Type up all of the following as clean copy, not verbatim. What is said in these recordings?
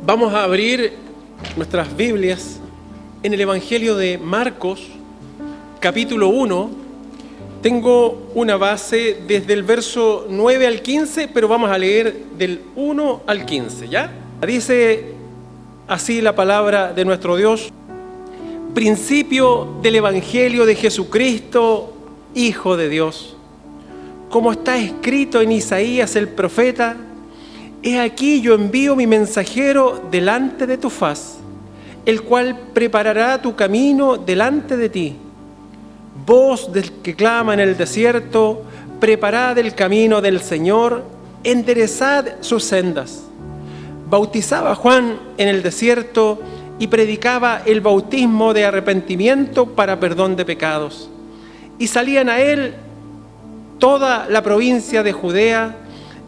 Vamos a abrir nuestras Biblias en el Evangelio de Marcos, capítulo 1. Tengo una base desde el verso 9 al 15, pero vamos a leer del 1 al 15, ¿ya? Dice así la palabra de nuestro Dios: principio del Evangelio de Jesucristo, Hijo de Dios. Como está escrito en Isaías el profeta: he aquí yo envío mi mensajero delante de tu faz, el cual preparará tu camino delante de ti. Voz del que clama en el desierto: preparad el camino del Señor, enderezad sus sendas. Bautizaba Juan en el desierto y predicaba el bautismo de arrepentimiento para perdón de pecados. Y salían a él toda la provincia de Judea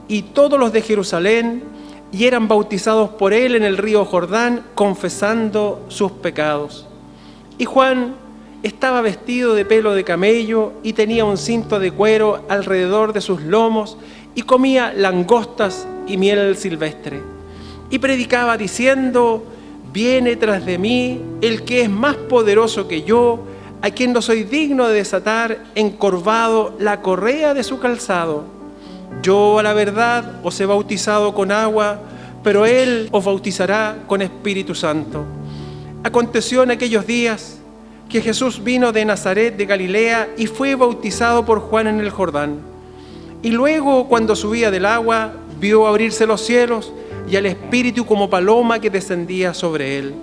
y todos los de Jerusalén, y eran bautizados por él en el río Jordán, confesando sus pecados. Y Juan estaba vestido de pelo de camello y tenía un cinto de cuero alrededor de sus lomos, y comía langostas y miel silvestre. Y predicaba diciendo: viene tras de mí el que es más poderoso que yo, a quien no soy digno de desatar encorvado la correa de su calzado. Yo a la verdad os he bautizado con agua, pero él os bautizará con Espíritu Santo. Aconteció en aquellos días que Jesús vino de Nazaret de Galilea y fue bautizado por Juan en el Jordán. Y luego, cuando subía del agua, vio abrirse los cielos y al Espíritu como paloma que descendía sobre él.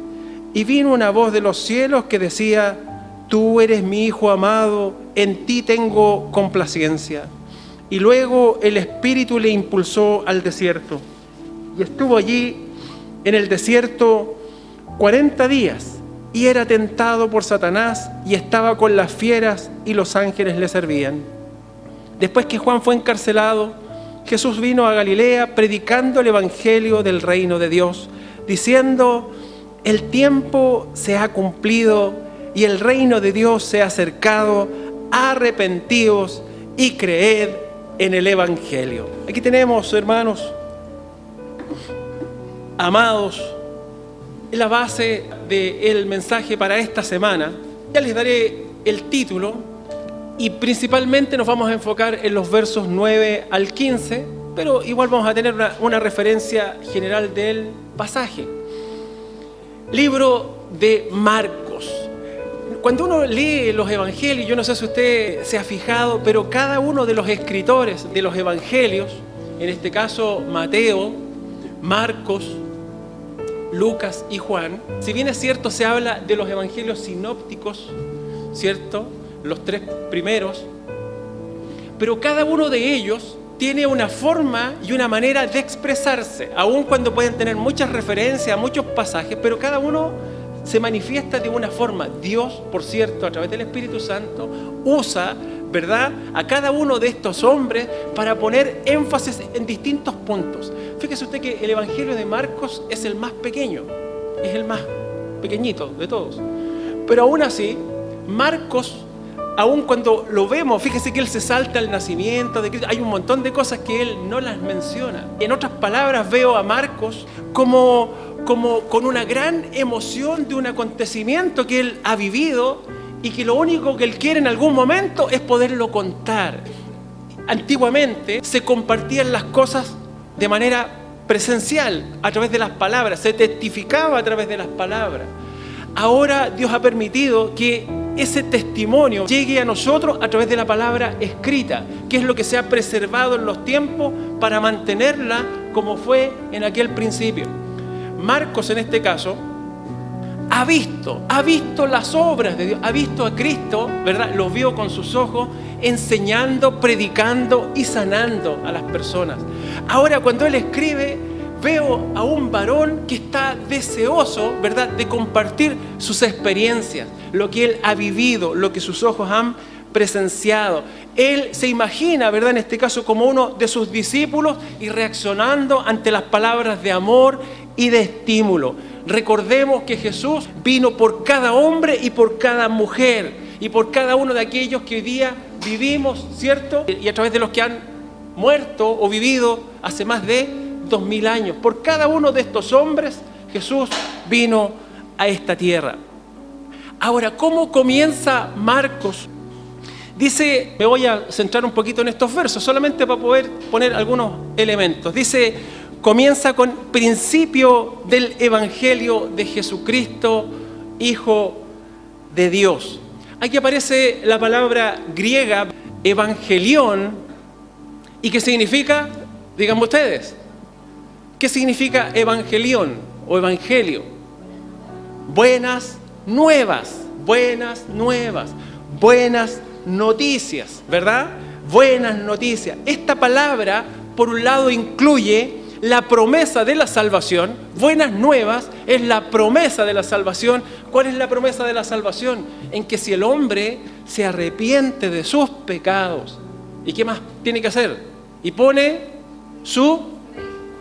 Y vino una voz de los cielos que decía: tú eres mi Hijo amado, en ti tengo complacencia. Y luego el Espíritu le impulsó al desierto. Y estuvo allí en el desierto 40 días. Y era tentado por Satanás y estaba con las fieras y los ángeles le servían. Después que Juan fue encarcelado, Jesús vino a Galilea predicando el Evangelio del reino de Dios, diciendo: el tiempo se ha cumplido y el reino de Dios se ha acercado, arrepentíos y creed en el Evangelio. Aquí tenemos, hermanos, amados, la base del mensaje para esta semana. Ya les daré el título y principalmente nos vamos a enfocar en los versos 9 al 15, pero igual vamos a tener una referencia general del pasaje. Libro de Marcos. Cuando uno lee los evangelios, yo no sé si usted se ha fijado, pero cada uno de los escritores de los evangelios, en este caso Mateo, Marcos, Lucas y Juan, si bien es cierto se habla de los evangelios sinópticos, ¿cierto?, los tres primeros, pero cada uno de ellos tiene una forma y una manera de expresarse, aun cuando pueden tener muchas referencias a muchos pasajes, pero cada uno se manifiesta de una forma. Dios, por cierto, a través del Espíritu Santo, usa, ¿verdad?, a cada uno de estos hombres para poner énfasis en distintos puntos. Fíjese usted que el Evangelio de Marcos es el más pequeño, es el más pequeñito de todos. Pero aún así, Marcos, aún cuando lo vemos, fíjese que él se salta el nacimiento de Cristo. Hay un montón de cosas que él no las menciona. En otras palabras, veo a Marcos como con una gran emoción de un acontecimiento que él ha vivido y que lo único que él quiere en algún momento es poderlo contar. Antiguamente se compartían las cosas de manera presencial, a través de las palabras, se testificaba a través de las palabras. Ahora Dios ha permitido que ese testimonio llegue a nosotros a través de la palabra escrita, que es lo que se ha preservado en los tiempos para mantenerla como fue en aquel principio. Marcos, en este caso, ha visto las obras de Dios, ha visto a Cristo, ¿verdad? Lo vio con sus ojos, enseñando, predicando y sanando a las personas. Ahora, cuando él escribe, veo a un varón que está deseoso, ¿verdad?, de compartir sus experiencias, lo que él ha vivido, lo que sus ojos han presenciado. Él se imagina, ¿verdad?, en este caso como uno de sus discípulos y reaccionando ante las palabras de amor y de estímulo. Recordemos que Jesús vino por cada hombre y por cada mujer y por cada uno de aquellos que hoy día vivimos, ¿cierto?, y a través de los que han muerto o vivido hace más de 2000 años. Por cada uno de estos hombres Jesús vino a esta tierra. Ahora, ¿cómo comienza Marcos? Dice, me voy a centrar un poquito en estos versos, solamente para poder poner algunos elementos. Dice, comienza con principio del Evangelio de Jesucristo, Hijo de Dios. Aquí aparece la palabra griega, evangelión, ¿y qué significa? Díganme ustedes, ¿qué significa evangelión o evangelio? Buenas nuevas, buenas nuevas, buenas noticias, ¿verdad? Buenas noticias. Esta palabra, por un lado, incluye la promesa de la salvación. Buenas nuevas es la promesa de la salvación. ¿Cuál es la promesa de la salvación? En que si el hombre se arrepiente de sus pecados, ¿y qué más tiene que hacer? Y pone su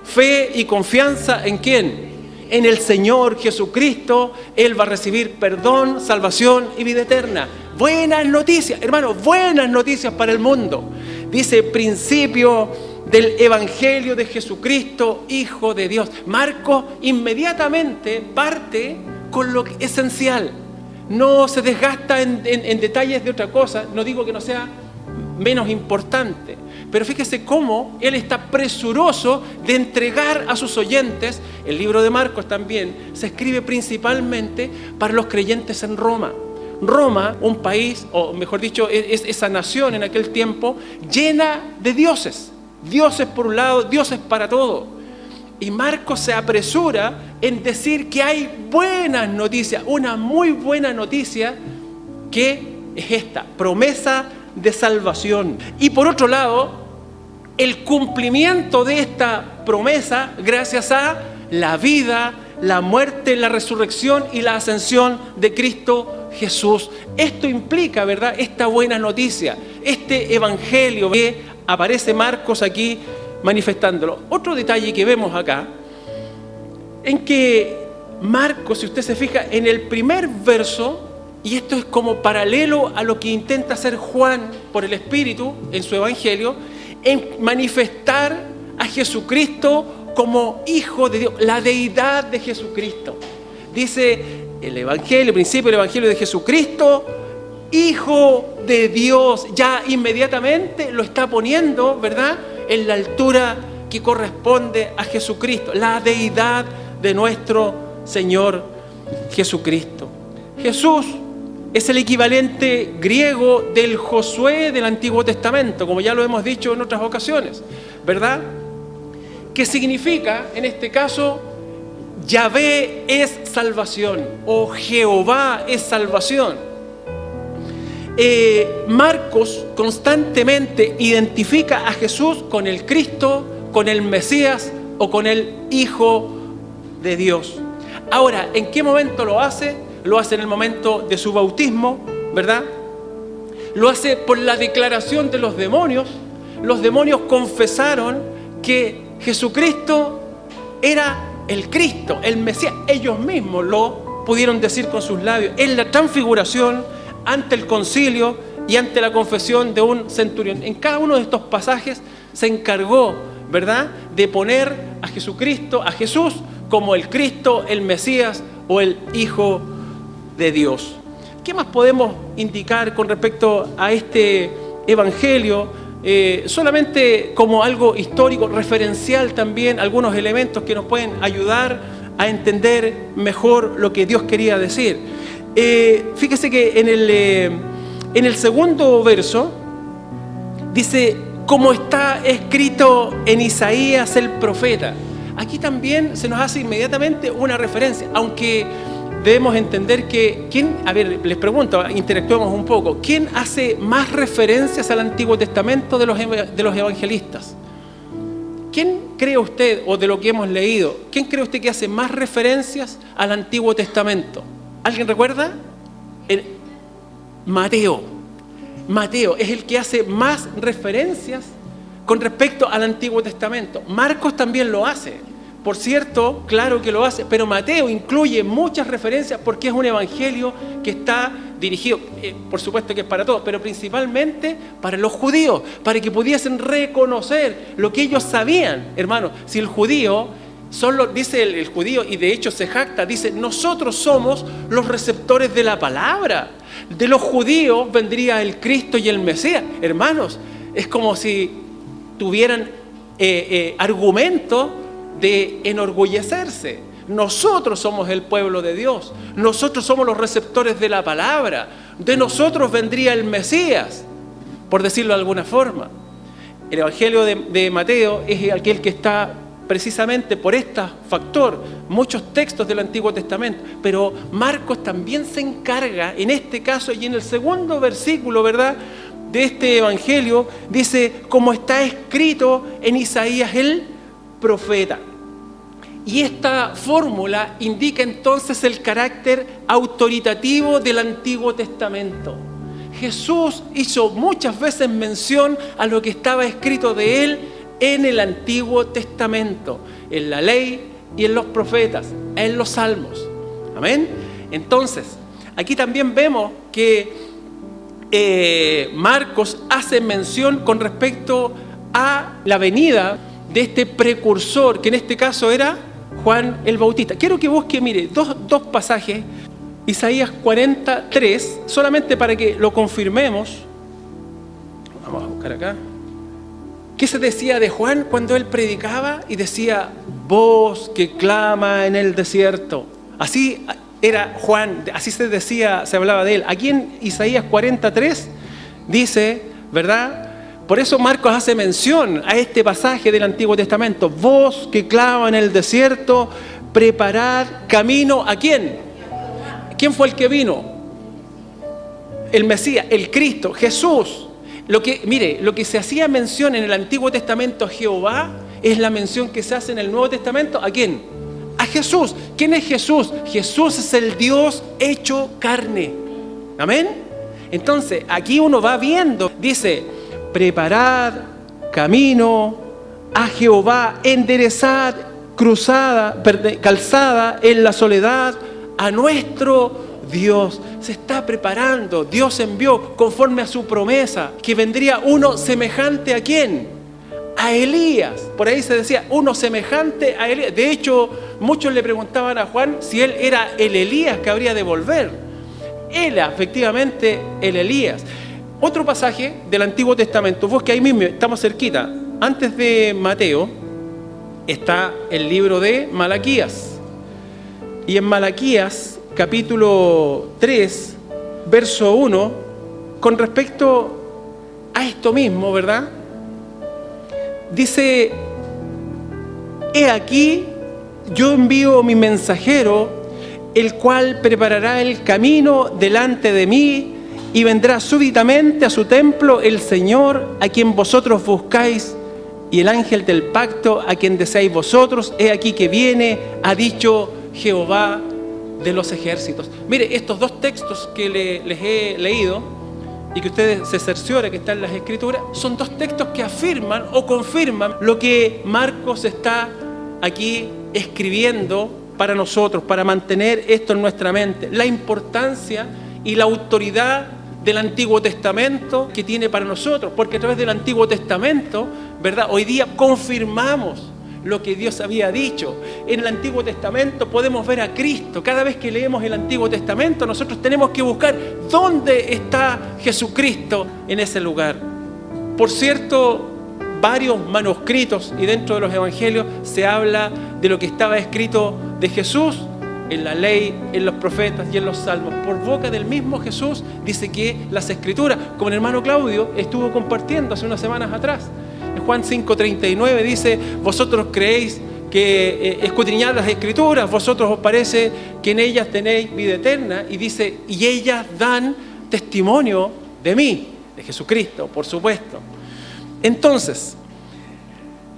fe y confianza ¿en quién? En el Señor Jesucristo, Él va a recibir perdón, salvación y vida eterna. Buenas noticias, hermanos, buenas noticias para el mundo. Dice, principio del Evangelio de Jesucristo, Hijo de Dios. Marcos inmediatamente parte con lo esencial. No se desgasta en detalles de otra cosa. No digo que no sea menos importante, pero fíjese cómo él está presuroso de entregar a sus oyentes. El libro de Marcos también se escribe principalmente para los creyentes en Roma. Roma, un país, o mejor dicho, es esa nación en aquel tiempo llena de dioses. Dioses por un lado, dioses para todo. Y Marcos se apresura en decir que hay buenas noticias, una muy buena noticia, que es esta, promesa de salvación. Y por otro lado, el cumplimiento de esta promesa gracias a la vida, la muerte, la resurrección y la ascensión de Cristo Jesús. Esto implica, ¿verdad?, esta buena noticia, este evangelio que aparece Marcos aquí manifestándolo. Otro detalle que vemos acá, en que Marcos, si usted se fija, en el primer verso, y esto es como paralelo a lo que intenta hacer Juan por el Espíritu en su evangelio, en manifestar a Jesucristo como Hijo de Dios, la deidad de Jesucristo. Dice el Evangelio, el principio del Evangelio de Jesucristo, Hijo de Dios. Ya inmediatamente lo está poniendo, ¿verdad?, en la altura que corresponde a Jesucristo, la deidad de nuestro Señor Jesucristo. Jesús es el equivalente griego del Josué del Antiguo Testamento, como ya lo hemos dicho en otras ocasiones, ¿verdad? Que significa, en este caso, Yahvé es salvación o Jehová es salvación. Marcos constantemente identifica a Jesús con el Cristo, con el Mesías o con el Hijo de Dios. Ahora, ¿en qué momento lo hace? Lo hace en el momento de su bautismo, ¿verdad? Lo hace por la declaración de los demonios. Los demonios confesaron que Jesucristo era el Cristo, el Mesías. Ellos mismos lo pudieron decir con sus labios. En la transfiguración, ante el concilio y ante la confesión de un centurión. En cada uno de estos pasajes se encargó, ¿verdad?, de poner a Jesucristo, a Jesús, como el Cristo, el Mesías o el Hijo de Dios. ¿Qué más podemos indicar con respecto a este evangelio? Solamente como algo histórico, referencial también, algunos elementos que nos pueden ayudar a entender mejor lo que Dios quería decir. Fíjese que en el segundo verso dice, como está escrito en Isaías el profeta. Aquí también se nos hace inmediatamente una referencia, aunque debemos entender que, les pregunto, interactuemos un poco, ¿quién hace más referencias al Antiguo Testamento de los evangelistas? ¿Quién cree usted, o de lo que hemos leído, quién cree usted que hace más referencias al Antiguo Testamento? ¿Alguien recuerda? Mateo. Mateo es el que hace más referencias con respecto al Antiguo Testamento. Marcos también lo hace. Por cierto, claro que lo hace, pero Mateo incluye muchas referencias porque es un evangelio que está dirigido, por supuesto que es para todos, pero principalmente para los judíos, para que pudiesen reconocer lo que ellos sabían. Hermanos, si el judío dice el judío, y de hecho se jacta, dice, nosotros somos los receptores de la palabra. De los judíos vendría el Cristo y el Mesías. Hermanos, es como si tuvieran argumento de enorgullecerse. Nosotros somos el pueblo de Dios. Nosotros somos los receptores de la palabra. De nosotros vendría el Mesías, por decirlo de alguna forma. El Evangelio de Mateo es aquel que está precisamente por este factor, muchos textos del Antiguo Testamento, pero Marcos también se encarga, en este caso y en el segundo versículo, ¿verdad?, de este Evangelio, dice, como está escrito en Isaías el profeta. Y esta fórmula indica entonces el carácter autoritativo del Antiguo Testamento. Jesús hizo muchas veces mención a lo que estaba escrito de él en el Antiguo Testamento, en la ley y en los profetas, en los salmos. Amén. Entonces, aquí también vemos que Marcos hace mención con respecto a la venida de este precursor, que en este caso era Juan el Bautista. Quiero que busque, mire, dos pasajes. Isaías 43, solamente para que lo confirmemos. Vamos a buscar acá. ¿Qué se decía de Juan cuando él predicaba? Y decía, voz que clama en el desierto. Así era Juan, así se decía, se hablaba de él. Aquí en Isaías 43 dice, ¿verdad? Por eso Marcos hace mención a este pasaje del Antiguo Testamento. Voz que clama en el desierto, preparad camino, ¿a quién? ¿Quién fue el que vino? El Mesías, el Cristo, Jesús. Lo que se hacía mención en el Antiguo Testamento a Jehová es la mención que se hace en el Nuevo Testamento. ¿A quién? A Jesús. ¿Quién es Jesús? Jesús es el Dios hecho carne. ¿Amén? Entonces, aquí uno va viendo, dice, preparad camino a Jehová, enderezad calzada en la soledad a nuestro Dios. Se está preparando. Dios envió conforme a su promesa que vendría uno semejante a ¿quién? A Elías. Por ahí se decía uno semejante a Elías. De hecho, muchos le preguntaban a Juan si él era el Elías que habría de volver. Era efectivamente el Elías. Otro pasaje del Antiguo Testamento, busque ahí mismo, estamos cerquita. Antes de Mateo está el libro de Malaquías. Y en Malaquías, capítulo 3, verso 1, con respecto a esto mismo, ¿verdad? Dice, he aquí, yo envío mi mensajero, el cual preparará el camino delante de mí, y vendrá súbitamente a su templo el Señor, a quien vosotros buscáis, y el ángel del pacto, a quien deseáis vosotros, he aquí que viene, ha dicho Jehová de los ejércitos. Mire, estos dos textos que les he leído y que ustedes se cercioran que están en las Escrituras, son dos textos que afirman o confirman lo que Marcos está aquí escribiendo para nosotros, para mantener esto en nuestra mente. La importancia y la autoridad del Antiguo Testamento que tiene para nosotros, porque a través del Antiguo Testamento, ¿verdad?, hoy día confirmamos lo que Dios había dicho. En el Antiguo Testamento podemos ver a Cristo. Cada vez que leemos el Antiguo Testamento, nosotros tenemos que buscar dónde está Jesucristo en ese lugar. Por cierto, varios manuscritos y dentro de los evangelios se habla de lo que estaba escrito de Jesús en la ley, en los profetas y en los salmos. Por boca del mismo Jesús dice que las Escrituras, como el hermano Claudio estuvo compartiendo hace unas semanas atrás, en Juan 5:39 dice, vosotros creéis que escudriñad las Escrituras, vosotros os parece que en ellas tenéis vida eterna, y dice, y ellas dan testimonio de mí, de Jesucristo, por supuesto. Entonces,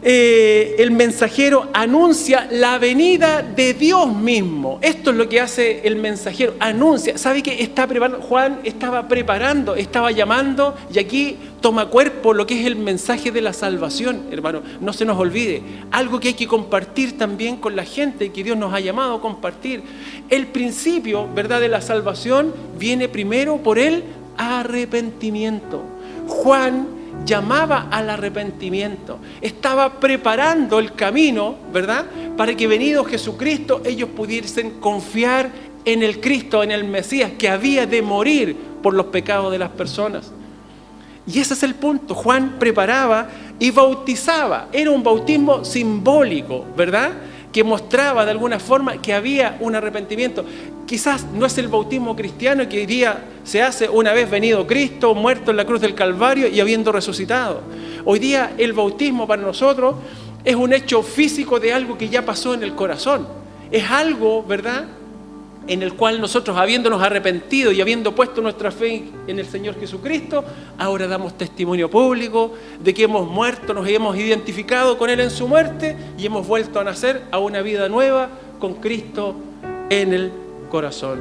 el mensajero anuncia la venida de Dios mismo. Esto es lo que hace el mensajero, anuncia. ¿Sabe qué está preparando? Juan estaba preparando, estaba llamando, y aquí toma cuerpo lo que es el mensaje de la salvación, hermano. No se nos olvide, algo que hay que compartir también con la gente que Dios nos ha llamado a compartir. El principio, ¿verdad?, de la salvación viene primero por el arrepentimiento. Juan llamaba al arrepentimiento. Estaba preparando el camino, ¿verdad?, para que venido Jesucristo ellos pudiesen confiar en el Cristo, en el Mesías, que había de morir por los pecados de las personas. Y ese es el punto. Juan preparaba y bautizaba. Era un bautismo simbólico, ¿verdad?, que mostraba de alguna forma que había un arrepentimiento. Quizás no es el bautismo cristiano que hoy día se hace una vez venido Cristo, muerto en la cruz del Calvario y habiendo resucitado. Hoy día el bautismo para nosotros es un hecho físico de algo que ya pasó en el corazón. Es algo, ¿verdad?, en el cual nosotros, habiéndonos arrepentido y habiendo puesto nuestra fe en el Señor Jesucristo, ahora damos testimonio público de que hemos muerto, nos hemos identificado con Él en su muerte y hemos vuelto a nacer a una vida nueva con Cristo en el corazón.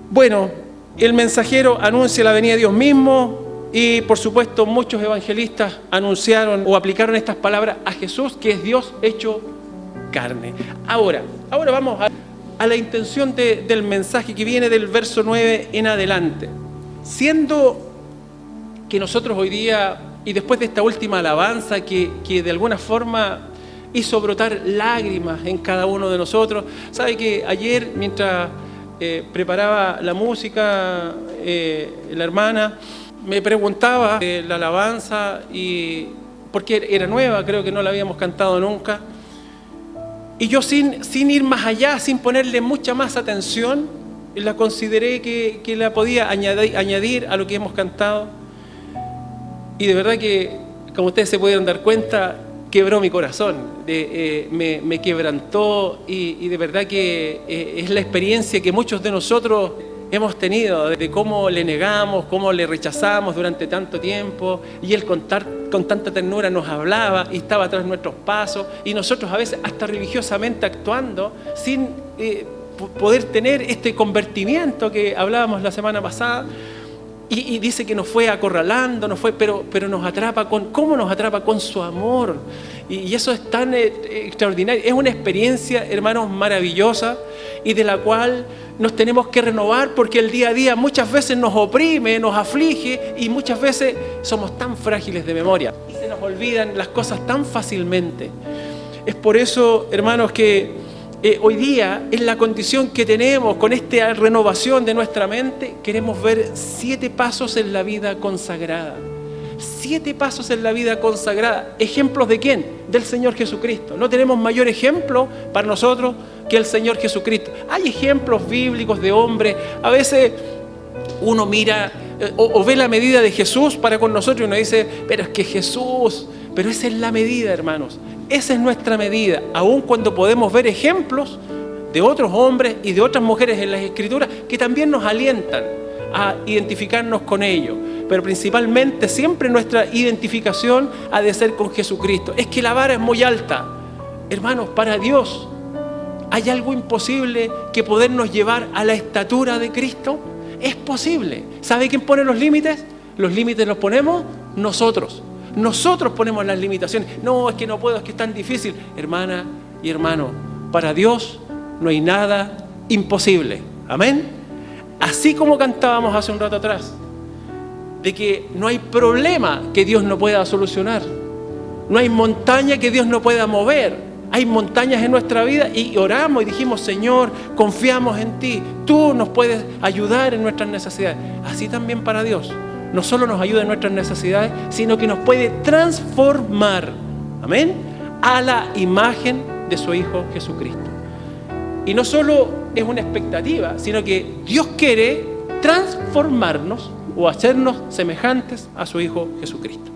Bueno, el mensajero anuncia la venida de Dios mismo y, por supuesto, muchos evangelistas anunciaron o aplicaron estas palabras a Jesús, que es Dios hecho carne. Ahora vamos a la intención del mensaje que viene del verso 9 en adelante. Siendo que nosotros hoy día, y después de esta última alabanza que de alguna forma hizo brotar lágrimas en cada uno de nosotros, sabe que ayer mientras preparaba la música, la hermana me preguntaba la alabanza, y porque era nueva, creo que no la habíamos cantado nunca. Y yo sin ir más allá, sin ponerle mucha más atención, la consideré que la podía añadir a lo que hemos cantado. Y de verdad que, como ustedes se pudieron dar cuenta, quebró mi corazón, me quebrantó y de verdad que es la experiencia que muchos de nosotros hemos tenido, de cómo le negamos, cómo le rechazamos durante tanto tiempo, y Él con tanta ternura nos hablaba y estaba tras nuestros pasos, y nosotros a veces hasta religiosamente actuando sin poder tener este convertimiento que hablábamos la semana pasada. Y dice que nos fue acorralando, pero nos atrapa ¿cómo nos atrapa? Con su amor. Y eso es tan extraordinario. Es una experiencia, hermanos, maravillosa, y de la cual nos tenemos que renovar, porque el día a día muchas veces nos oprime, nos aflige, y muchas veces somos tan frágiles de memoria y se nos olvidan las cosas tan fácilmente. Es por eso, hermanos, que hoy día, en la condición que tenemos, con esta renovación de nuestra mente, queremos ver 7 pasos en la vida consagrada. 7 pasos en la vida consagrada. ¿Ejemplos de quién? Del Señor Jesucristo. No tenemos mayor ejemplo para nosotros que el Señor Jesucristo. Hay ejemplos bíblicos de hombres. A veces uno mira o ve la medida de Jesús para con nosotros y uno dice, pero es que Jesús... Pero esa es la medida, hermanos. Esa es nuestra medida. Aun cuando podemos ver ejemplos de otros hombres y de otras mujeres en las Escrituras que también nos alientan a identificarnos con ellos. Pero principalmente siempre nuestra identificación ha de ser con Jesucristo. Es que la vara es muy alta. Hermanos, para Dios, ¿hay algo imposible que podernos llevar a la estatura de Cristo? Es posible. ¿Sabe quién pone los límites? Los límites los ponemos nosotros. Nosotros ponemos las limitaciones. No, es que no puedo, es que es tan difícil. Hermana y hermano, para Dios no hay nada imposible. Amén. Así como cantábamos hace un rato atrás, de que no hay problema que Dios no pueda solucionar. No hay montaña que Dios no pueda mover. Hay montañas en nuestra vida y oramos y dijimos, Señor, confiamos en ti. Tú nos puedes ayudar en nuestras necesidades. Así también para Dios. No solo nos ayuda en nuestras necesidades, sino que nos puede transformar, amén, a la imagen de su Hijo Jesucristo. Y no solo es una expectativa, sino que Dios quiere transformarnos o hacernos semejantes a su Hijo Jesucristo.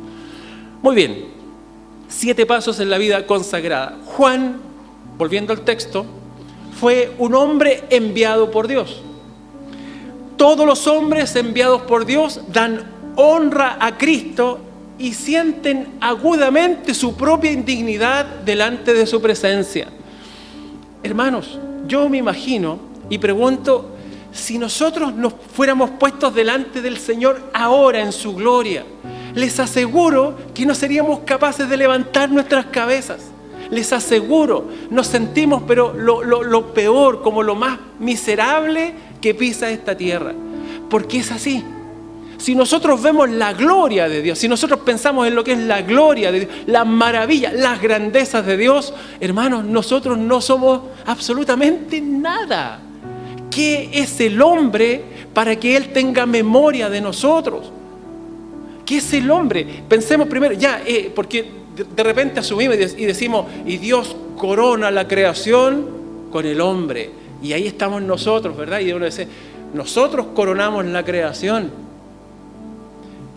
Muy bien, 7 pasos en la vida consagrada. Juan, volviendo al texto, fue un hombre enviado por Dios. Todos los hombres enviados por Dios dan honra a Cristo y sienten agudamente su propia indignidad delante de su presencia. Hermanos, yo me imagino y pregunto, si nosotros nos fuéramos puestos delante del Señor ahora en su gloria, les aseguro que no seríamos capaces de levantar nuestras cabezas. Les aseguro, nos sentimos pero lo peor, como lo más miserable que pisa esta tierra. Porque es así. Si nosotros vemos la gloria de Dios, si nosotros pensamos en lo que es la gloria de Dios, las maravillas, las grandezas de Dios, hermanos, nosotros no somos absolutamente nada. ¿Qué es el hombre para que Él tenga memoria de nosotros? ¿Qué es el hombre? Pensemos primero, porque de repente asumimos y decimos, y Dios corona la creación con el hombre. Y ahí estamos nosotros, ¿verdad? Y uno dice, nosotros coronamos la creación.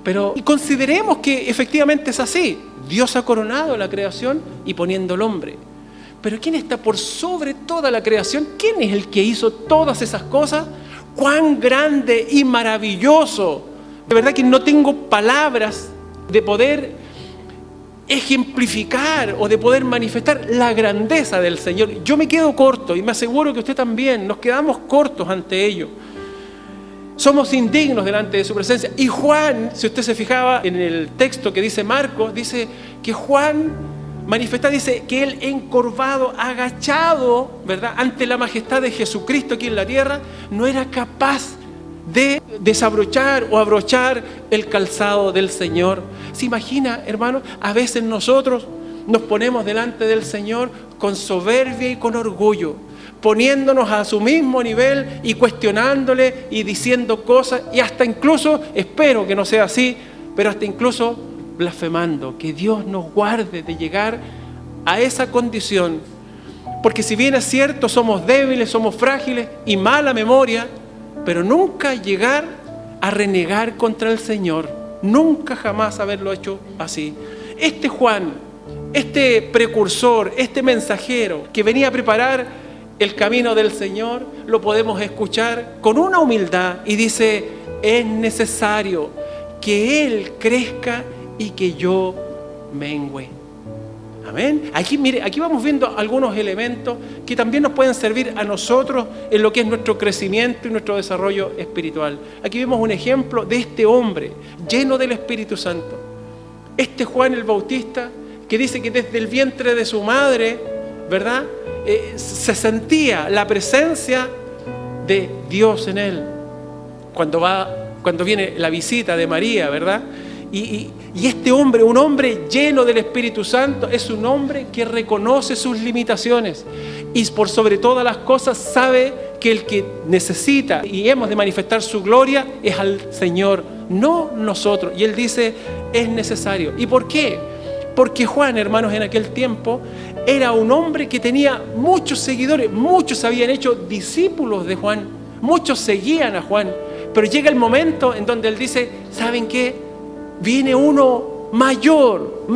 Pero consideremos que efectivamente es así. Dios ha coronado la creación y poniendo el hombre. Pero ¿quién está por sobre toda la creación? ¿Quién es el que hizo todas esas cosas? ¡Cuán grande y maravilloso! De verdad que no tengo palabras de poder ejemplificar o de poder manifestar la grandeza del Señor. Yo me quedo corto y me aseguro que usted también. Nos quedamos cortos ante ello. Somos indignos delante de su presencia. Y Juan, si usted se fijaba en el texto que dice Marcos, dice que Juan manifiesta, dice que él encorvado, agachado, ¿verdad?, ante la majestad de Jesucristo aquí en la tierra, no era capaz de desabrochar o abrochar el calzado del Señor. ¿Se imagina, hermanos? A veces nosotros nos ponemos delante del Señor con soberbia y con orgullo, poniéndonos a su mismo nivel y cuestionándole y diciendo cosas y hasta incluso, espero que no sea así, pero hasta incluso blasfemando. Que Dios nos guarde de llegar a esa condición, porque si bien es cierto, somos débiles, somos frágiles y mala memoria, pero nunca llegar a renegar contra el Señor, nunca jamás haberlo hecho así. Este Juan, este precursor, este mensajero que venía a preparar el camino del Señor, lo podemos escuchar con una humildad y dice, es necesario que Él crezca y que yo mengüe. Amén. Aquí, mire, aquí vamos viendo algunos elementos que también nos pueden servir a nosotros en lo que es nuestro crecimiento y nuestro desarrollo espiritual. Aquí vemos un ejemplo de este hombre lleno del Espíritu Santo. Este Juan el Bautista, que dice que desde el vientre de su madre, ¿verdad?, se sentía la presencia de Dios en él. Cuando viene la visita de María, ¿verdad? Y este hombre, un hombre lleno del Espíritu Santo, es un hombre que reconoce sus limitaciones y por sobre todas las cosas sabe que el que necesita y hemos de manifestar su gloria es al Señor, no nosotros. Y él dice, es necesario. ¿Y por qué? Porque Juan, hermanos, en aquel tiempo era un hombre que tenía muchos seguidores, muchos habían hecho discípulos de Juan, muchos seguían a Juan, pero llega el momento en donde él dice, ¿saben qué? Viene uno mayor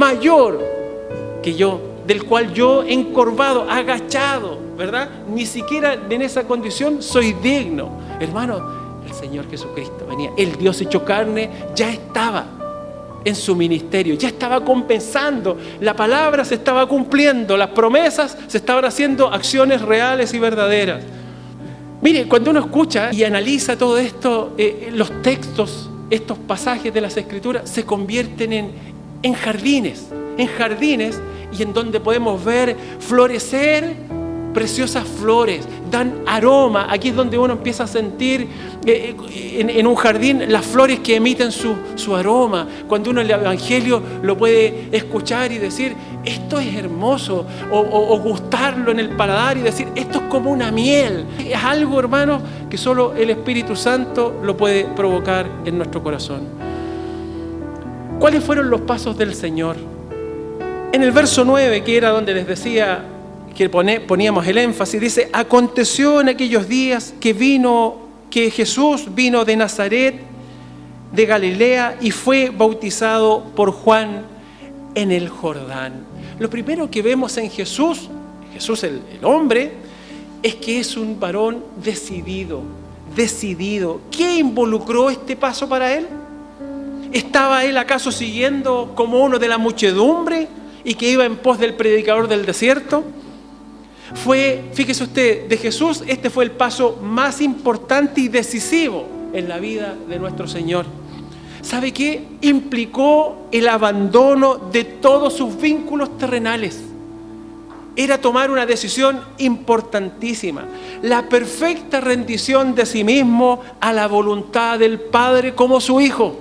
que yo, del cual yo encorvado, agachado, ¿verdad? Ni siquiera en esa condición soy digno. Hermano, el Señor Jesucristo venía, el Dios hecho carne, ya estaba en su ministerio, ya estaba compensando, la palabra se estaba cumpliendo, las promesas se estaban haciendo acciones reales y verdaderas. Mire, cuando uno escucha y analiza todo esto, los textos, estos pasajes de las Escrituras se convierten en jardines y en donde podemos ver florecer preciosas flores, dan aroma. Aquí es donde uno empieza a sentir en un jardín las flores que emiten su aroma. Cuando uno el Evangelio lo puede escuchar y decir, esto es hermoso, o gustarlo en el paladar y decir, esto es como una miel. Es algo, hermano, que solo el Espíritu Santo lo puede provocar en nuestro corazón. ¿Cuáles fueron los pasos del Señor? En el verso 9, que era donde les decía que poníamos el énfasis, dice, aconteció en aquellos días que Jesús vino de Nazaret, de Galilea, y fue bautizado por Juan en el Jordán. Lo primero que vemos en Jesús el hombre, es que es un varón decidido. ¿Qué involucró este paso para él? ¿Estaba él acaso siguiendo como uno de la muchedumbre y que iba en pos del predicador del desierto? Fíjese usted, de Jesús este fue el paso más importante y decisivo en la vida de nuestro Señor. ¿Sabe qué? Implicó el abandono de todos sus vínculos terrenales. era tomar una decisión importantísima, la perfecta rendición de sí mismo a la voluntad del Padre como su Hijo.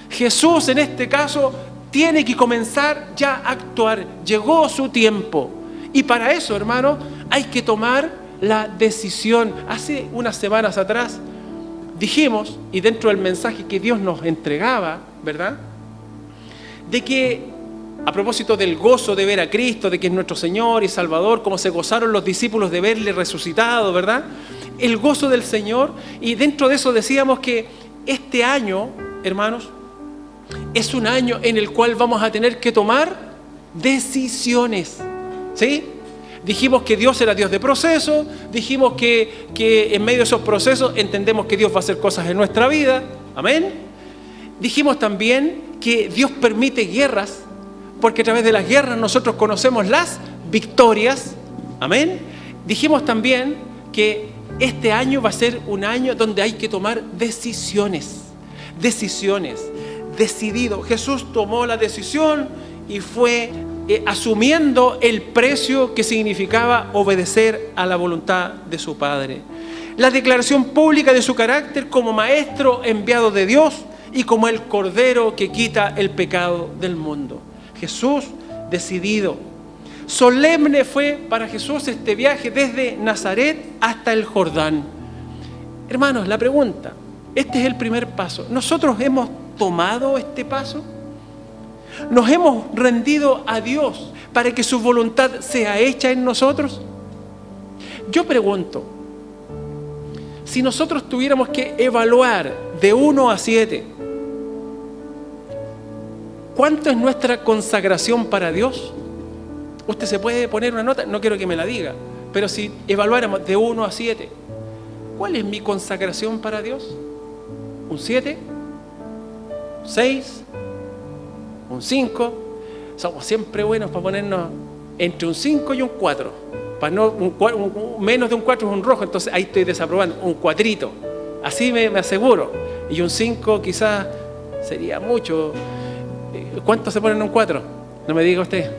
Jesús en este caso tiene que comenzar ya a actuar, llegó su tiempo. Y para eso, hermano, hay que tomar la decisión. Hace unas semanas atrás dijimos, y dentro del mensaje que Dios nos entregaba, ¿verdad?, de que a propósito del gozo de ver a Cristo, de que es nuestro Señor y Salvador, como se gozaron los discípulos de verle resucitado, ¿verdad? El gozo del Señor. Y dentro de eso decíamos que este año, hermanos, es un año en el cual vamos a tener que tomar decisiones, ¿sí? Dijimos que Dios era Dios de procesos, dijimos que en medio de esos procesos entendemos que Dios va a hacer cosas en nuestra vida, amén. Dijimos también que Dios permite guerras, porque a través de las guerras nosotros conocemos las victorias, amén. Dijimos también que este año va a ser un año donde hay que tomar decisiones, decidido. Jesús tomó la decisión y fue asumiendo el precio que significaba obedecer a la voluntad de su Padre. La declaración pública de su carácter como maestro enviado de Dios y como el Cordero que quita el pecado del mundo. Jesús decidido. Solemne fue para Jesús este viaje desde Nazaret hasta el Jordán. Hermanos, la pregunta, este es el primer paso. ¿Nosotros hemos tomado este paso? ¿Nos hemos rendido a Dios para que su voluntad sea hecha en nosotros? Yo pregunto, si nosotros tuviéramos que evaluar de 1 a 7, ¿cuánto es nuestra consagración para Dios? Usted se puede poner una nota, no quiero que me la diga, pero si evaluáramos de 1 a 7, ¿cuál es mi consagración para Dios? ¿Un 7? ¿Un 6? ¿Un 5? Somos siempre buenos para ponernos entre un 5 y un 4. Para no, menos de un 4 es un rojo, entonces ahí estoy desaprobando. Un 4, así me aseguro. Y un 5 quizás sería mucho. ¿Cuánto se pone en un 4? No me diga usted.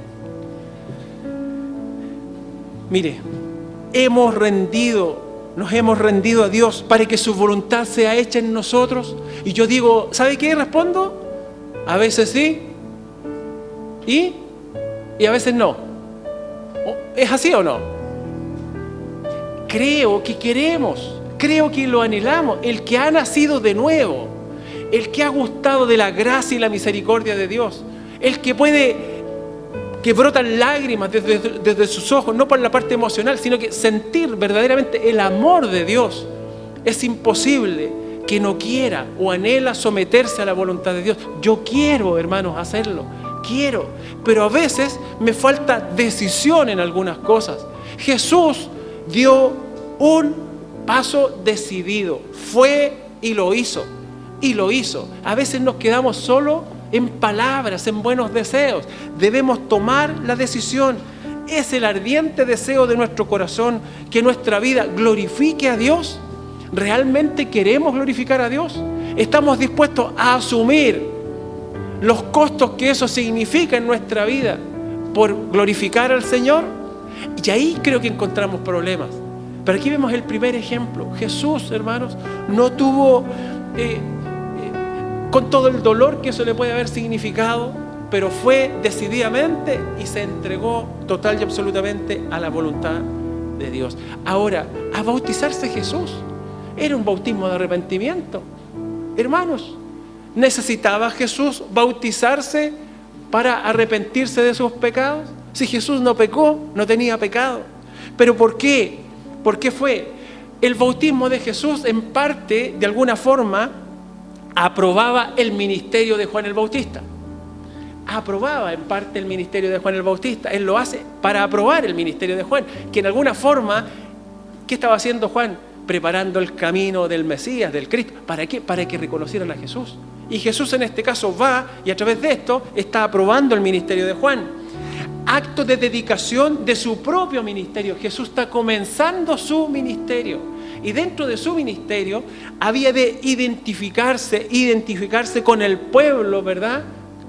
Mire, nos hemos rendido a Dios para que su voluntad sea hecha en nosotros. Y yo digo, ¿sabe qué? Respondo, a veces sí y a veces no. ¿Es así o no? Creo que queremos, creo que lo anhelamos. El que ha nacido de nuevo, el que ha gustado de la gracia y la misericordia de Dios, el que brotan lágrimas desde sus ojos, no por la parte emocional, sino que sentir verdaderamente el amor de Dios. Es imposible que no quiera o anhela someterse a la voluntad de Dios. Yo quiero, hermanos, hacerlo, quiero, pero a veces me falta decisión en algunas cosas. Jesús dio un paso decidido, fue y lo hizo. A veces nos quedamos solo en palabras, en buenos deseos. Debemos tomar la decisión. Es el ardiente deseo de nuestro corazón que nuestra vida glorifique a Dios. ¿Realmente queremos glorificar a Dios? ¿Estamos dispuestos a asumir los costos que eso significa en nuestra vida por glorificar al Señor? Y ahí creo que encontramos problemas. Pero aquí vemos el primer ejemplo. Jesús, hermanos, no tuvo... con todo el dolor que eso le puede haber significado, pero fue decididamente y se entregó total y absolutamente a la voluntad de Dios. Ahora, a bautizarse Jesús era un bautismo de arrepentimiento. Hermanos, ¿necesitaba Jesús bautizarse para arrepentirse de sus pecados? Si Jesús no pecó, no tenía pecado. ¿Pero por qué? ¿Por qué fue? El bautismo de Jesús en parte, de alguna forma, aprobaba el ministerio de Juan el Bautista. Aprobaba en parte el ministerio de Juan el Bautista. Él lo hace para aprobar el ministerio de Juan, que en alguna forma, ¿qué estaba haciendo Juan? Preparando el camino del Mesías, del Cristo. ¿Para qué? Para que reconocieran a Jesús. Y Jesús en este caso va y a través de esto está aprobando el ministerio de Juan. Acto de dedicación de su propio ministerio. Jesús está comenzando su ministerio. Y dentro de su ministerio había de identificarse con el pueblo, ¿verdad?,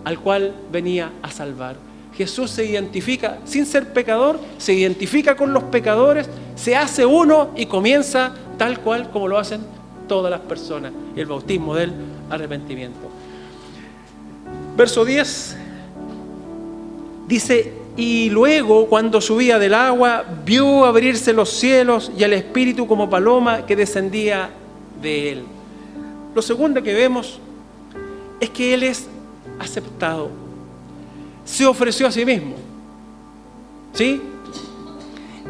al cual venía a salvar. Jesús se identifica, sin ser pecador, se identifica con los pecadores, se hace uno y comienza tal cual como lo hacen todas las personas, el bautismo del arrepentimiento. Verso 10 dice: y luego, cuando subía del agua, vio abrirse los cielos y al Espíritu como paloma que descendía de él. Lo segundo que vemos es que él es aceptado. Se ofreció a sí mismo, ¿sí?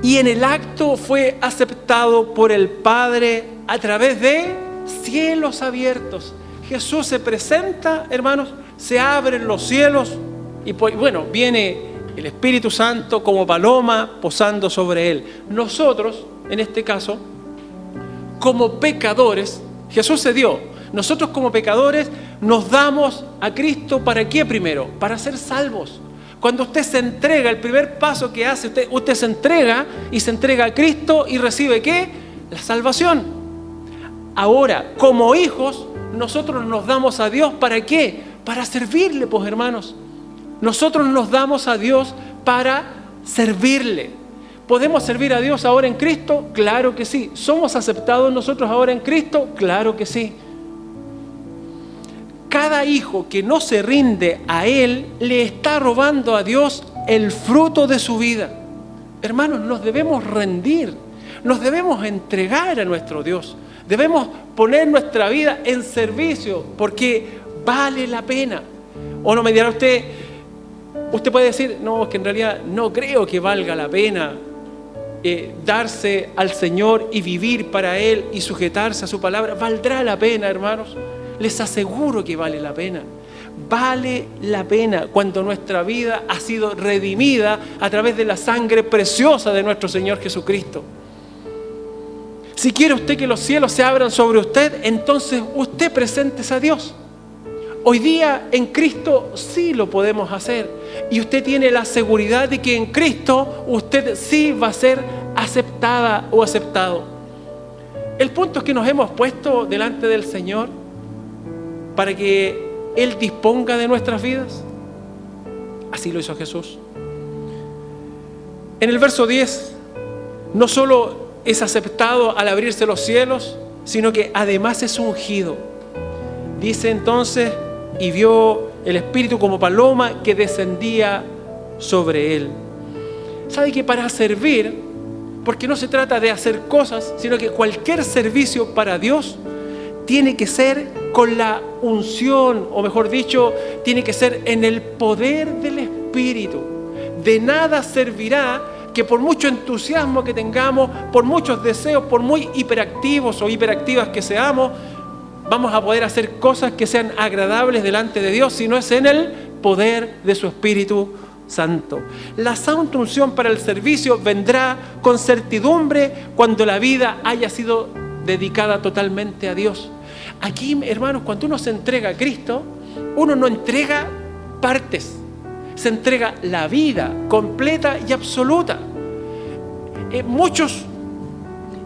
Y en el acto fue aceptado por el Padre a través de cielos abiertos. Jesús se presenta, hermanos, se abren los cielos y bueno, viene el Espíritu Santo como paloma posando sobre él. Nosotros, en este caso, como pecadores, Jesús se dio. Nosotros como pecadores nos damos a Cristo, ¿para qué primero? Para ser salvos. Cuando usted se entrega, el primer paso que hace, usted se entrega y se entrega a Cristo y recibe ¿qué? La salvación. Ahora, como hijos, nosotros nos damos a Dios, ¿para qué? Para servirle, pues hermanos. Nosotros nos damos a Dios para servirle. ¿Podemos servir a Dios ahora en Cristo? Claro que sí. ¿Somos aceptados nosotros ahora en Cristo? Claro que sí. Cada hijo que no se rinde a Él le está robando a Dios el fruto de su vida. Hermanos, nos debemos rendir, nos debemos entregar a nuestro Dios. Debemos poner nuestra vida en servicio porque vale la pena. O no me dirá usted puede decir, no, es que en realidad no creo que valga la pena darse al Señor y vivir para Él y sujetarse a su palabra. Valdrá la pena, hermanos. Les aseguro que vale la pena. Vale la pena cuando nuestra vida ha sido redimida a través de la sangre preciosa de nuestro Señor Jesucristo. Si quiere usted que los cielos se abran sobre usted, entonces usted preséntese a Dios. Hoy día en Cristo sí lo podemos hacer. Y usted tiene la seguridad de que en Cristo usted sí va a ser aceptada o aceptado. El punto es que nos hemos puesto delante del Señor para que Él disponga de nuestras vidas. Así lo hizo Jesús. En el verso 10, no solo es aceptado al abrirse los cielos, sino que además es ungido. Dice entonces, y vio el Espíritu como paloma que descendía sobre él. ¿Sabe que para servir, porque no se trata de hacer cosas, sino que cualquier servicio para Dios tiene que ser con la unción, o mejor dicho, tiene que ser en el poder del Espíritu. De nada servirá que por mucho entusiasmo que tengamos, por muchos deseos, por muy hiperactivos o hiperactivas que seamos, vamos a poder hacer cosas que sean agradables delante de Dios, si no es en el poder de su Espíritu Santo. La santa unción para el servicio vendrá con certidumbre cuando la vida haya sido dedicada totalmente a Dios. Aquí, hermanos, cuando uno se entrega a Cristo, uno no entrega partes, se entrega la vida completa y absoluta. Muchos,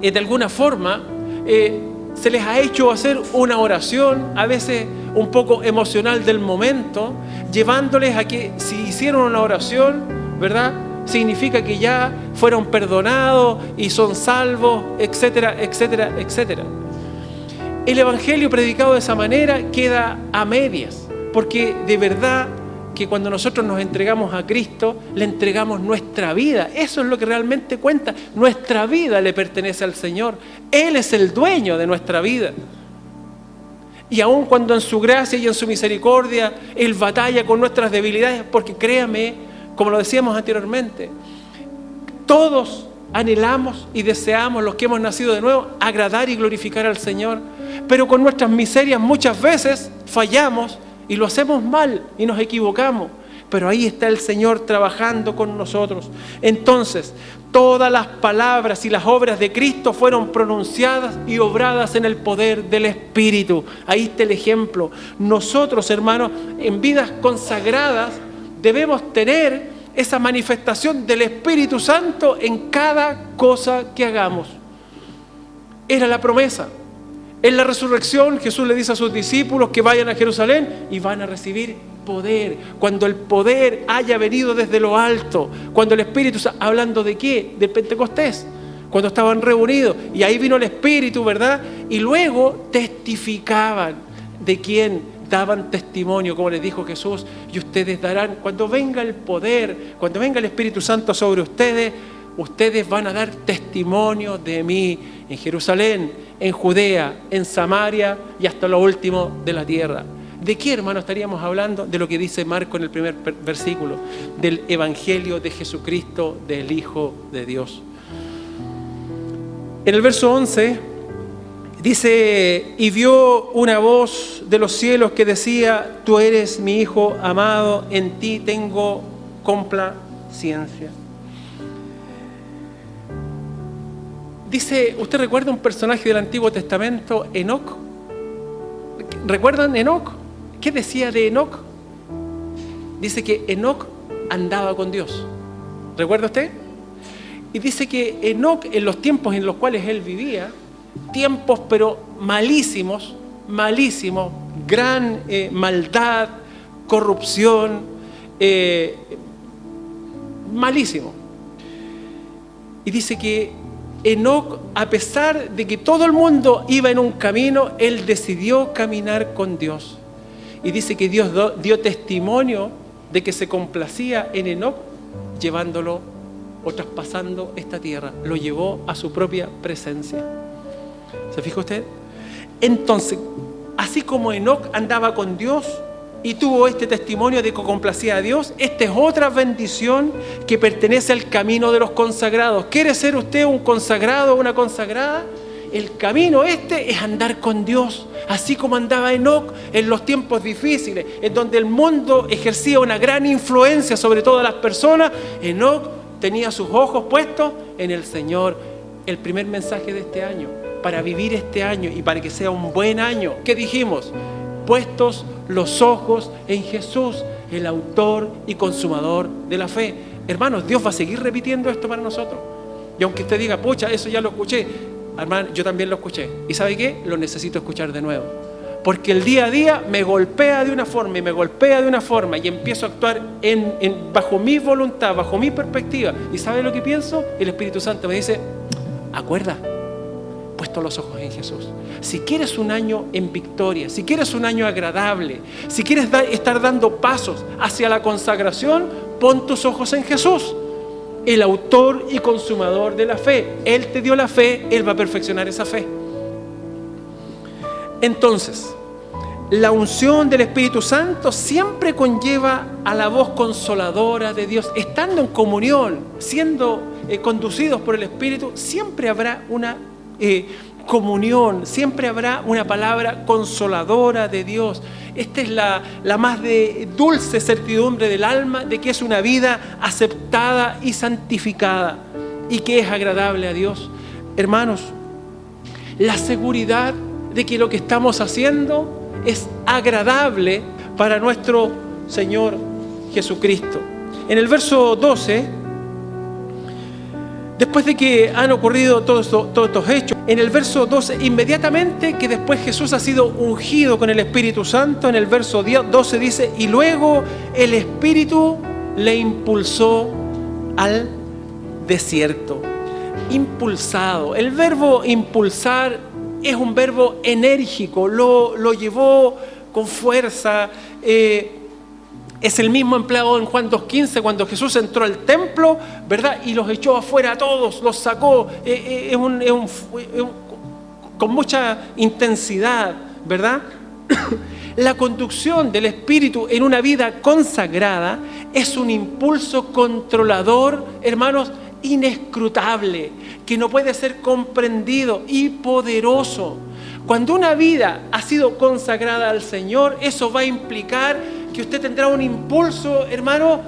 de alguna forma, se les ha hecho hacer una oración, a veces un poco emocional del momento, llevándoles a que si hicieron una oración, ¿verdad?, significa que ya fueron perdonados y son salvos, etcétera, etcétera, etcétera. El Evangelio predicado de esa manera queda a medias, porque de verdad que cuando nosotros nos entregamos a Cristo, le entregamos nuestra vida. Eso es lo que realmente cuenta. Nuestra vida le pertenece al Señor. Él es el dueño de nuestra vida. Y aun cuando en su gracia y en su misericordia Él batalla con nuestras debilidades, porque créame, como lo decíamos anteriormente, todos anhelamos y deseamos, los que hemos nacido de nuevo, agradar y glorificar al Señor. Pero con nuestras miserias muchas veces fallamos y lo hacemos mal y nos equivocamos. Pero ahí está el Señor trabajando con nosotros. Entonces, todas las palabras y las obras de Cristo fueron pronunciadas y obradas en el poder del Espíritu. Ahí está el ejemplo. Nosotros, hermanos, en vidas consagradas, debemos tener esa manifestación del Espíritu Santo en cada cosa que hagamos. Era la promesa. En la resurrección, Jesús le dice a sus discípulos que vayan a Jerusalén y van a recibir poder, cuando el poder haya venido desde lo alto, cuando el Espíritu, hablando de qué, del Pentecostés, cuando estaban reunidos, y ahí vino el Espíritu, ¿verdad? Y luego testificaban. ¿De quién? Daban testimonio, como les dijo Jesús, y ustedes darán, cuando venga el poder, cuando venga el Espíritu Santo sobre ustedes, ustedes van a dar testimonio de mí en Jerusalén, en Judea, en Samaria y hasta lo último de la tierra. ¿De qué, hermano, estaríamos hablando? De lo que dice Marco en el primer versículo, del Evangelio de Jesucristo, del Hijo de Dios. En el verso 11 dice, y vio una voz de los cielos que decía, tú eres mi Hijo amado, en ti tengo complacencia. Dice, ¿usted recuerda un personaje del Antiguo Testamento, Enoc? ¿Recuerdan Enoc? ¿Qué decía de Enoc? Dice que Enoc andaba con Dios. ¿Recuerda usted? Y dice que Enoc, en los tiempos en los cuales él vivía, tiempos pero malísimos, gran maldad, corrupción, malísimo. Y dice que Enoc, a pesar de que todo el mundo iba en un camino, él decidió caminar con Dios. Y dice que Dios dio testimonio de que se complacía en Enoc, llevándolo o traspasando esta tierra. Lo llevó a su propia presencia. ¿Se fija usted? Entonces, así como Enoc andaba con Dios y tuvo este testimonio de que complacía a Dios, esta es otra bendición que pertenece al camino de los consagrados. ¿Quiere ser usted un consagrado o una consagrada? El camino es andar con Dios, así como andaba Enoc en los tiempos difíciles, en donde el mundo ejercía una gran influencia sobre todas las personas. Enoc tenía sus ojos puestos en el Señor. El primer mensaje de este año, para vivir este año y para que sea un buen año, ¿qué dijimos? Puestos los ojos en Jesús, el autor y consumador de la fe. Hermanos, Dios va a seguir repitiendo esto para nosotros. Y aunque usted diga, pucha, eso ya lo escuché, hermano, yo también lo escuché. ¿Y sabe qué? Lo necesito escuchar de nuevo. Porque el día a día me golpea de una forma y me golpea de una forma y empiezo a actuar bajo mi voluntad, bajo mi perspectiva. ¿Y sabe lo que pienso? El Espíritu Santo me dice, acuerda, puesto los ojos en Jesús. Si quieres un año en victoria, si quieres un año agradable, si quieres estar dando pasos hacia la consagración, pon tus ojos en Jesús, el autor y consumador de la fe. Él te dio la fe, Él va a perfeccionar esa fe. Entonces, la unción del Espíritu Santo siempre conlleva a la voz consoladora de Dios. Estando en comunión, siendo conducidos por el Espíritu, siempre habrá una comunión, siempre habrá una palabra consoladora de Dios. Esta es la más dulce certidumbre del alma de que es una vida aceptada y santificada y que es agradable a Dios. Hermanos, la seguridad de que lo que estamos haciendo es agradable para nuestro Señor Jesucristo. En el verso 12, después de que han ocurrido todos estos hechos, en el verso 12, inmediatamente que después Jesús ha sido ungido con el Espíritu Santo, en el verso 12 dice, y luego el Espíritu le impulsó al desierto. Impulsado. El verbo impulsar es un verbo enérgico, lo llevó con fuerza. Es el mismo empleado en Juan 2:15 cuando Jesús entró al templo, ¿verdad? Y los echó afuera a todos, los sacó con mucha intensidad, ¿verdad? La conducción del Espíritu en una vida consagrada es un impulso controlador, hermanos, inescrutable, que no puede ser comprendido y poderoso. Cuando una vida ha sido consagrada al Señor, eso va a implicar que usted tendrá un impulso, hermano,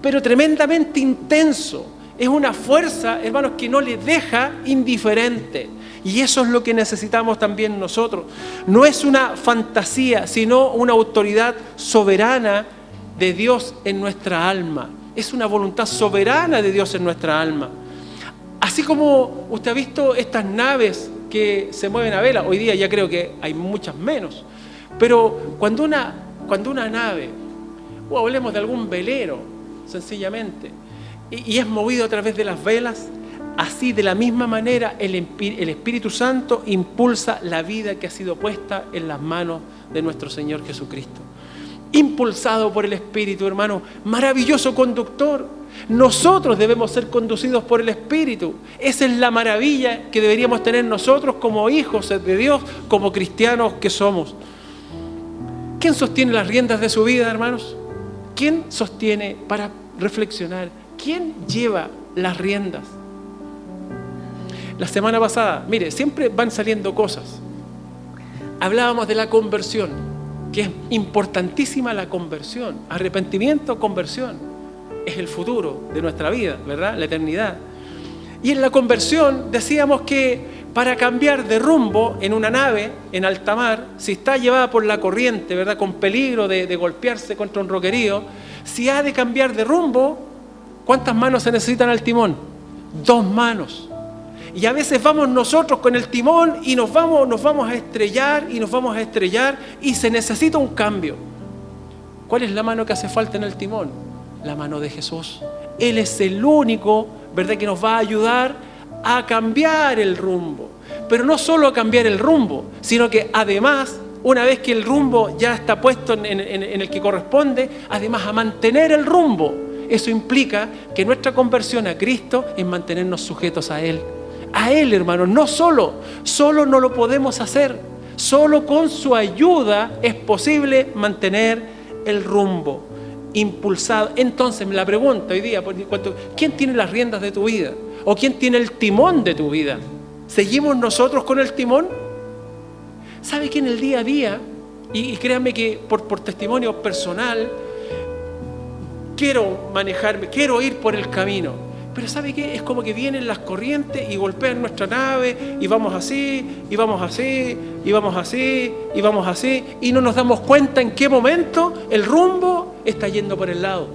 pero tremendamente intenso. Es una fuerza, hermanos, que no le deja indiferente. Y eso es lo que necesitamos también nosotros. No es una fantasía, sino una autoridad soberana de Dios en nuestra alma. Es una voluntad soberana de Dios en nuestra alma. Así como usted ha visto estas naves que se mueven a vela, hoy día ya creo que hay muchas menos, pero cuando una nave o hablemos de algún velero, sencillamente, y es movido a través de las velas, así de la misma manera el Espíritu Santo impulsa la vida que ha sido puesta en las manos de nuestro Señor Jesucristo. Impulsado por el Espíritu, hermano, maravilloso conductor. Nosotros debemos ser conducidos por el Espíritu. Esa es la maravilla que deberíamos tener nosotros como hijos de Dios, como cristianos que somos. ¿Quién sostiene las riendas de su vida, hermanos? ¿Quién sostiene, para reflexionar, quién lleva las riendas? La semana pasada, mire, siempre van saliendo cosas. Hablábamos de la conversión, que es importantísima la conversión. Arrepentimiento, conversión. Es el futuro de nuestra vida, ¿verdad? La eternidad. Y en la conversión decíamos que para cambiar de rumbo en una nave, en alta mar, si está llevada por la corriente, ¿verdad? Con peligro de golpearse contra un roquerío, si ha de cambiar de rumbo, ¿cuántas manos se necesitan al timón? 2 manos. Y a veces vamos nosotros con el timón y nos vamos a estrellar y se necesita un cambio. ¿Cuál es la mano que hace falta en el timón? La mano de Jesús. Él es el único, ¿verdad?, que nos va a ayudar a cambiar el rumbo. Pero no solo a cambiar el rumbo, sino que además, una vez que el rumbo ya está puesto en el que corresponde, además a mantener el rumbo. Eso implica que nuestra conversión a Cristo es mantenernos sujetos a Él. A Él, hermanos, no solo no lo podemos hacer, solo con su ayuda es posible mantener el rumbo impulsado. Entonces, la pregunta hoy día, ¿quién tiene las riendas de tu vida? ¿O quién tiene el timón de tu vida? ¿Seguimos nosotros con el timón? ¿Sabe que en el día a día, y créanme que por testimonio personal, quiero manejarme, quiero ir por el camino? Pero ¿sabe qué? Es como que vienen las corrientes y golpean nuestra nave y vamos así, y vamos así, y vamos así, y vamos así, y no nos damos cuenta en qué momento el rumbo está yendo por el lado.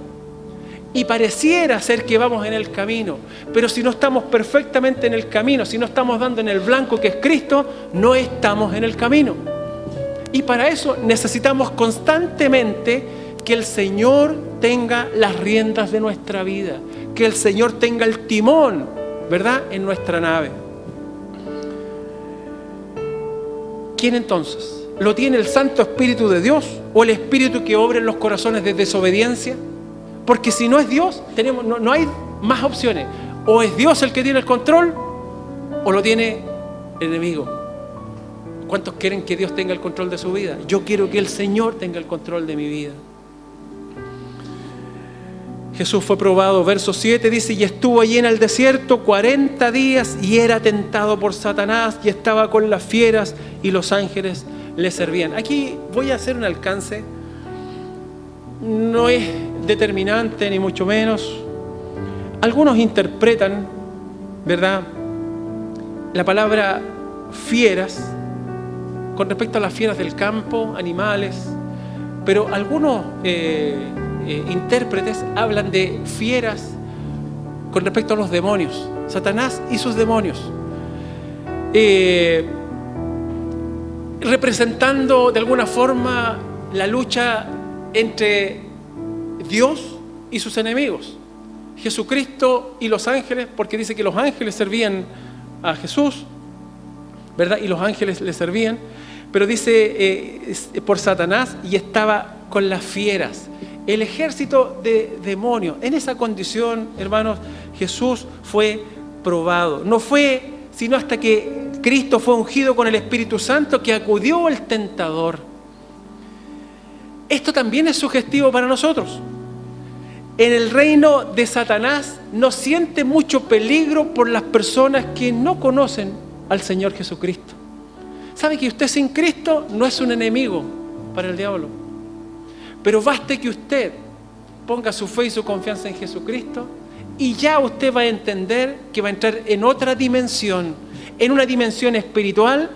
Y pareciera ser que vamos en el camino, pero si no estamos perfectamente en el camino, si no estamos dando en el blanco que es Cristo, no estamos en el camino. Y para eso necesitamos constantemente que el Señor tenga las riendas de nuestra vida, que el Señor tenga el timón, ¿verdad?, en nuestra nave. ¿Quién entonces? ¿Lo tiene el Santo Espíritu de Dios o el Espíritu que obra en los corazones de desobediencia? Porque si no es Dios, no hay más opciones. O es Dios el que tiene el control o lo tiene el enemigo. ¿Cuántos quieren que Dios tenga el control de su vida? Yo quiero que el Señor tenga el control de mi vida. Jesús fue probado, verso 7 dice, y estuvo allí en el desierto 40 días y era tentado por Satanás y estaba con las fieras y los ángeles le servían. Aquí voy a hacer un alcance, no es determinante ni mucho menos. Algunos interpretan, ¿verdad?, la palabra fieras con respecto a las fieras del campo, animales, pero algunos intérpretes hablan de fieras con respecto a los demonios, Satanás y sus demonios, representando de alguna forma la lucha entre Dios y sus enemigos, Jesucristo y los ángeles, porque dice que los ángeles servían a Jesús, ¿verdad?, y los ángeles le servían, pero dice por Satanás y estaba con las fieras. El ejército de demonios. En esa condición, hermanos, Jesús fue probado. No fue sino hasta que Cristo fue ungido con el Espíritu Santo que acudió el tentador. Esto también es sugestivo para nosotros. En el reino de Satanás no siente mucho peligro por las personas que no conocen al Señor Jesucristo. ¿Sabe que usted sin Cristo no es un enemigo para el diablo? Pero baste que usted ponga su fe y su confianza en Jesucristo y ya usted va a entender que va a entrar en otra dimensión, en una dimensión espiritual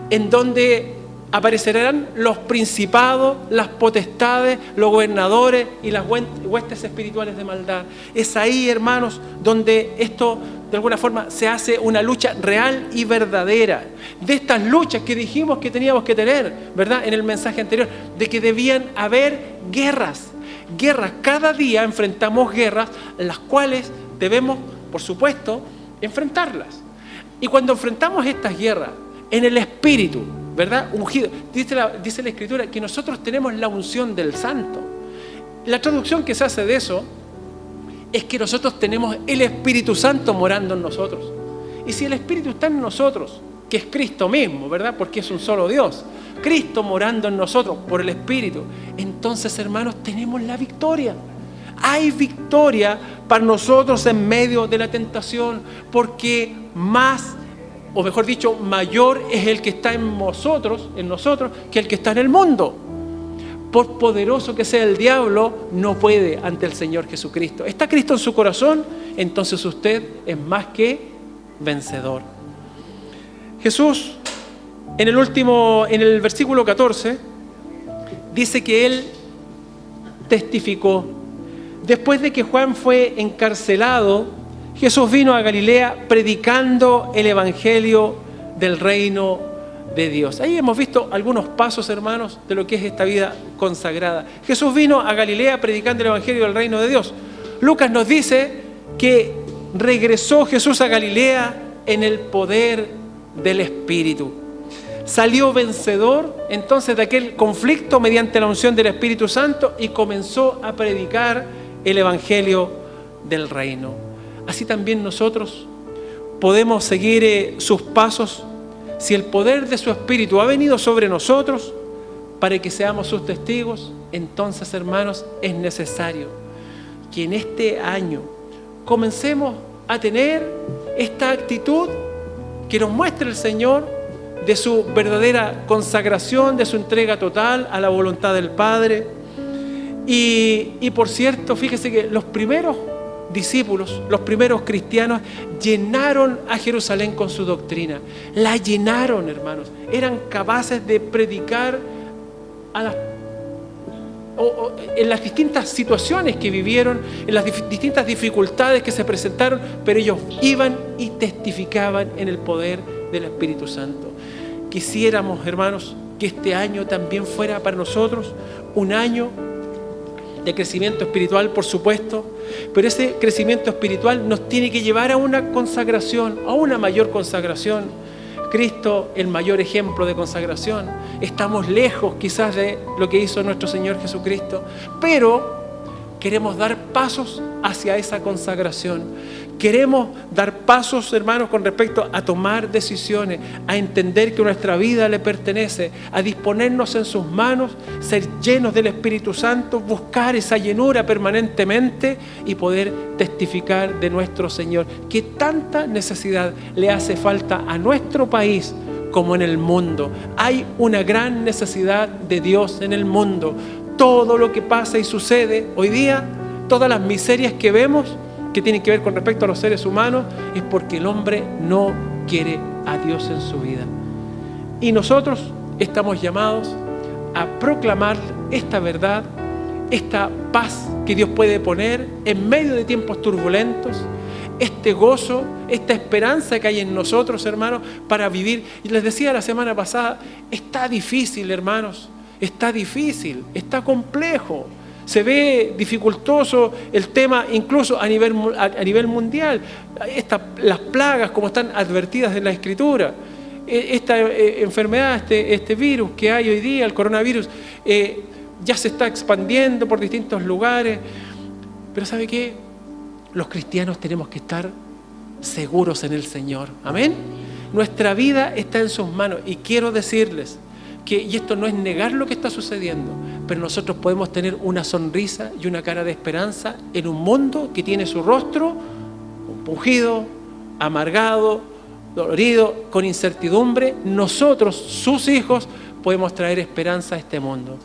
en donde aparecerán los principados, las potestades, los gobernadores y las huestes espirituales de maldad. Es ahí, hermanos, donde esto de alguna forma se hace una lucha real y verdadera. De estas luchas que dijimos que teníamos que tener, ¿verdad?, en el mensaje anterior, de que debían haber guerras. guerras. Cada día enfrentamos guerras, las cuales debemos, por supuesto, enfrentarlas. Y cuando enfrentamos estas guerras en el Espíritu, ¿verdad? Ungido, dice la Escritura que nosotros tenemos la unción del Santo. La traducción que se hace de eso es que nosotros tenemos el Espíritu Santo morando en nosotros. Y si el Espíritu está en nosotros, que es Cristo mismo, ¿verdad? Porque es un solo Dios. Cristo morando en nosotros por el Espíritu. Entonces, hermanos, tenemos la victoria. Hay victoria para nosotros en medio de la tentación, porque más, o mejor dicho, mayor es el que está en nosotros, que el que está en el mundo. Por poderoso que sea el diablo, no puede ante el Señor Jesucristo. ¿Está Cristo en su corazón? Entonces usted es más que vencedor. Jesús, en el versículo 14, dice que Él testificó. Después de que Juan fue encarcelado, Jesús vino a Galilea predicando el Evangelio del reino de Dios. Ahí hemos visto algunos pasos, hermanos, de lo que es esta vida consagrada. Jesús vino a Galilea predicando el Evangelio del reino de Dios. Lucas nos dice que regresó Jesús a Galilea en el poder del Espíritu. Salió vencedor entonces de aquel conflicto mediante la unción del Espíritu Santo y comenzó a predicar el Evangelio del reino. Así también nosotros podemos seguir sus pasos si el poder de su Espíritu ha venido sobre nosotros para que seamos sus testigos. Entonces, hermanos, es necesario que en este año comencemos a tener esta actitud que nos muestra el Señor de su verdadera consagración, de su entrega total a la voluntad del Padre. Y por cierto, fíjese que los primeros discípulos, los primeros cristianos, llenaron a Jerusalén con su doctrina. La llenaron, hermanos. Eran capaces de predicar en las distintas situaciones que vivieron, en las distintas dificultades que se presentaron, pero ellos iban y testificaban en el poder del Espíritu Santo. Quisiéramos, hermanos, que este año también fuera para nosotros un año de crecimiento espiritual, por supuesto, pero ese crecimiento espiritual nos tiene que llevar a una consagración, a una mayor consagración. Cristo, el mayor ejemplo de consagración. Estamos lejos quizás de lo que hizo nuestro Señor Jesucristo, pero queremos dar pasos hacia esa consagración. Queremos dar pasos, hermanos, con respecto a tomar decisiones, a entender que nuestra vida le pertenece, a disponernos en sus manos, ser llenos del Espíritu Santo, buscar esa llenura permanentemente y poder testificar de nuestro Señor. Que tanta necesidad le hace falta a nuestro país como en el mundo. Hay una gran necesidad de Dios en el mundo. Todo lo que pasa y sucede hoy día, todas las miserias que vemos, que tienen que ver con respecto a los seres humanos, es porque el hombre no quiere a Dios en su vida. Y nosotros estamos llamados a proclamar esta verdad, esta paz que Dios puede poner en medio de tiempos turbulentos, este gozo, esta esperanza que hay en nosotros, hermanos, para vivir. Y les decía la semana pasada, está difícil, hermanos, está difícil, está complejo. Se ve dificultoso el tema incluso a nivel mundial. Las plagas como están advertidas en la Escritura. Esta enfermedad, este virus que hay hoy día, el coronavirus, ya se está expandiendo por distintos lugares. Pero ¿sabe qué? Los cristianos tenemos que estar seguros en el Señor. Amén. Nuestra vida está en sus manos. Y quiero decirles que, y esto no es negar lo que está sucediendo, pero nosotros podemos tener una sonrisa y una cara de esperanza en un mundo que tiene su rostro compungido, amargado, dolorido, con incertidumbre. Nosotros, sus hijos, podemos traer esperanza a este mundo.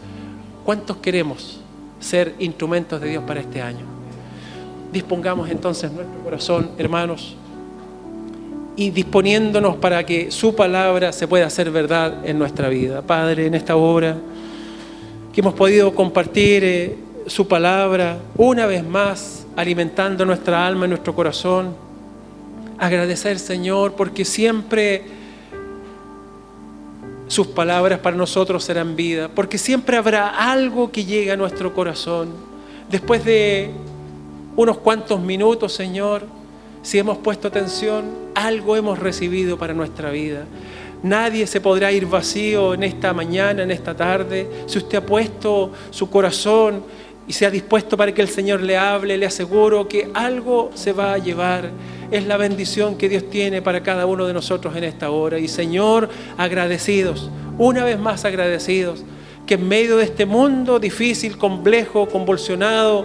¿Cuántos queremos ser instrumentos de Dios para este año? Dispongamos entonces nuestro corazón, hermanos, y disponiéndonos para que su palabra se pueda hacer verdad en nuestra vida. Padre, en esta hora que hemos podido compartir su palabra una vez más, alimentando nuestra alma y nuestro corazón, agradecer, Señor, porque siempre sus palabras para nosotros serán vida, porque siempre habrá algo que llegue a nuestro corazón. después de unos cuantos minutos, Señor, si hemos puesto atención, algo hemos recibido para nuestra vida. Nadie se podrá ir vacío en esta mañana, en esta tarde. Si usted ha puesto su corazón y se ha dispuesto para que el Señor le hable, le aseguro que algo se va a llevar. Es la bendición que Dios tiene para cada uno de nosotros en esta hora. Y Señor, agradecidos, una vez más agradecidos, que en medio de este mundo difícil, complejo, convulsionado,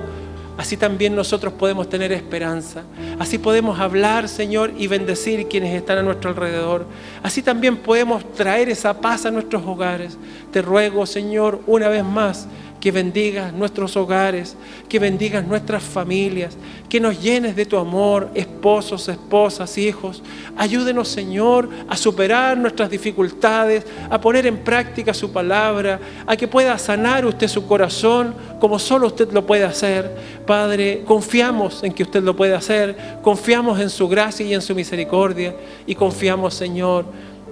así también nosotros podemos tener esperanza. Así podemos hablar, Señor, y bendecir quienes están a nuestro alrededor. Así también podemos traer esa paz a nuestros hogares. Te ruego, Señor, una vez más, que bendigas nuestros hogares, que bendigas nuestras familias, que nos llenes de tu amor, esposos, esposas, hijos. Ayúdenos, Señor, a superar nuestras dificultades, a poner en práctica su palabra, a que pueda sanar usted su corazón como solo usted lo puede hacer. Padre, confiamos en que usted lo puede hacer, confiamos en su gracia y en su misericordia, y confiamos, Señor,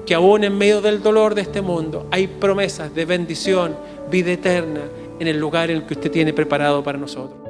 que aún en medio del dolor de este mundo hay promesas de bendición, vida eterna, en el lugar en el que usted tiene preparado para nosotros.